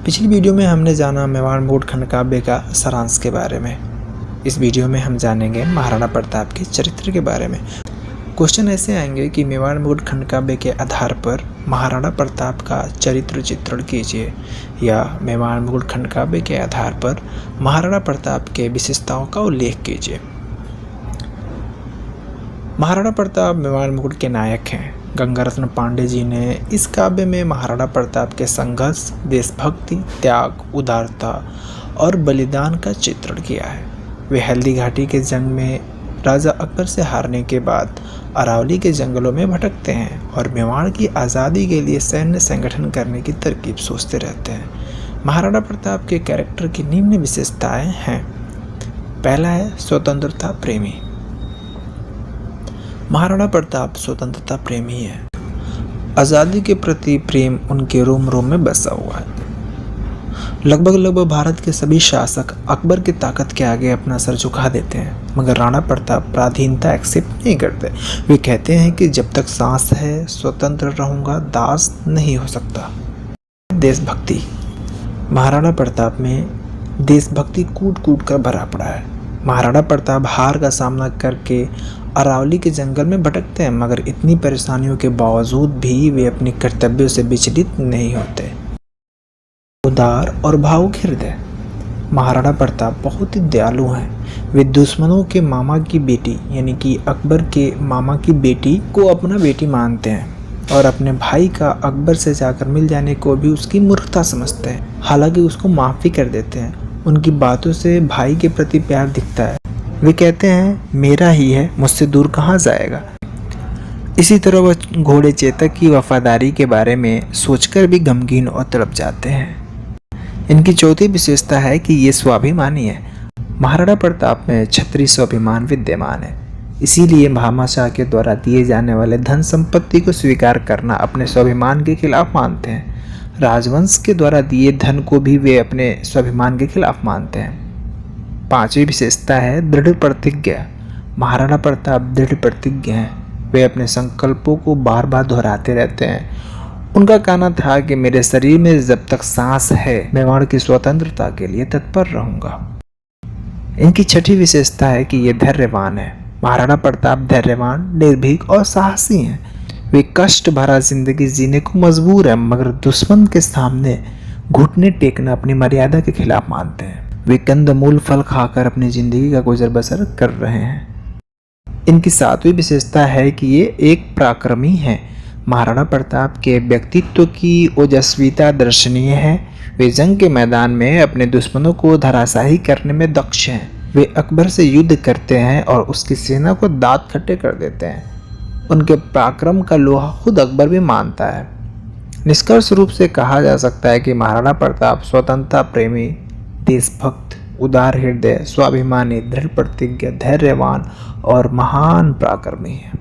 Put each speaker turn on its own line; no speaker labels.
पिछली वीडियो में हमने जाना मेवाड़ मुकुट खंड काव्य का सारांश के बारे में। इस वीडियो में हम जानेंगे महाराणा प्रताप के चरित्र के बारे में। क्वेश्चन ऐसे आएंगे कि मेवाड़ मुकुट खंड काव्य के आधार पर महाराणा प्रताप का चरित्र चित्रण कीजिए, या मेवाड़ मुकुट खंड काव्य के आधार पर महाराणा प्रताप के विशेषताओं का उल्लेख कीजिए। महाराणा प्रताप मेवाड़ मुकुट के नायक हैं। गंगारत्न पांडे जी ने इस काव्य में महाराणा प्रताप के संघर्ष, देशभक्ति, त्याग, उदारता और बलिदान का चित्रण किया है। वे हल्दी घाटी के जंग में राजा अकबर से हारने के बाद अरावली के जंगलों में भटकते हैं और मेवाड़ की आज़ादी के लिए सैन्य संगठन करने की तरकीब सोचते रहते हैं। महाराणा प्रताप के कैरेक्टर की निम्न विशेषताएं हैं। पहला है स्वतंत्रता प्रेमी। महाराणा प्रताप स्वतंत्रता प्रेमी है। आज़ादी के प्रति प्रेम उनके रोम रोम में बसा हुआ है। लगभग भारत के सभी शासक अकबर की ताकत के आगे अपना सर झुका देते हैं, मगर राणा प्रताप पराधीनता एक्सेप्ट नहीं करते। वे कहते हैं कि जब तक सांस है स्वतंत्र रहूंगा, दास नहीं हो सकता। देशभक्ति। महाराणा प्रताप में देशभक्ति कूट कूट कर भरा पड़ा है। महाराणा प्रताप हार का सामना करके अरावली के जंगल में भटकते हैं, मगर इतनी परेशानियों के बावजूद भी वे अपने कर्तव्यों से विचलित नहीं होते। उदार और भावुक हृदय। महाराणा प्रताप बहुत ही दयालु हैं। वे दुश्मनों के मामा की बेटी यानी कि अकबर के मामा की बेटी को अपना बेटी मानते हैं और अपने भाई का अकबर से जाकर मिल जाने को भी उसकी मूर्खता समझते हैं। हालांकि उसको माफ़ी कर देते हैं। उनकी बातों से भाई के प्रति प्यार दिखता है। वे कहते हैं मेरा ही है, मुझसे दूर कहाँ जाएगा। इसी तरह वह घोड़े चेतक की वफादारी के बारे में सोचकर भी गमगीन और तड़प जाते हैं। इनकी चौथी विशेषता है कि ये स्वाभिमानी है। महाराणा प्रताप में क्षत्रिय स्वाभिमान विद्यमान है, इसीलिए भामाशाह के द्वारा दिए जाने वाले धन संपत्ति को स्वीकार करना अपने स्वाभिमान के खिलाफ मानते हैं। राजवंश के द्वारा दिए धन को भी वे अपने स्वाभिमान के खिलाफ मानते हैं। पांचवी विशेषता है दृढ़ प्रतिज्ञा। महाराणा प्रताप दृढ़ प्रतिज्ञ हैं। वे अपने संकल्पों को बार बार दोहराते रहते हैं। उनका कहना था कि मेरे शरीर में जब तक सांस है, मेवाड़ की स्वतंत्रता के लिए तत्पर रहूंगा। इनकी छठी विशेषता है कि ये धैर्यवान है। महाराणा प्रताप धैर्यवान, निर्भीक और साहसी हैं। वे कष्ट भरा जिंदगी जीने को मजबूर है, मगर दुश्मन के सामने घुटने टेकना अपनी मर्यादा के खिलाफ मानते हैं। वे कंदमूल फल खाकर अपनी जिंदगी का गुजर बसर कर रहे हैं। इनकी सातवीं विशेषता है कि ये एक पराक्रमी हैं। महाराणा प्रताप के व्यक्तित्व की ओजस्विता दर्शनीय है। वे जंग के मैदान में अपने दुश्मनों को धराशायी करने में दक्ष हैं। वे अकबर से युद्ध करते हैं और उसकी सेना को दांत खट्टे कर देते हैं। उनके पराक्रम का लोहा खुद अकबर भी मानता है। निष्कर्ष रूप से कहा जा सकता है कि महाराणा प्रताप स्वतंत्रता प्रेमी, देशभक्त, उदार हृदय, स्वाभिमानी, दृढ़ प्रतिज्ञ, धैर्यवान और महान पराक्रमी है।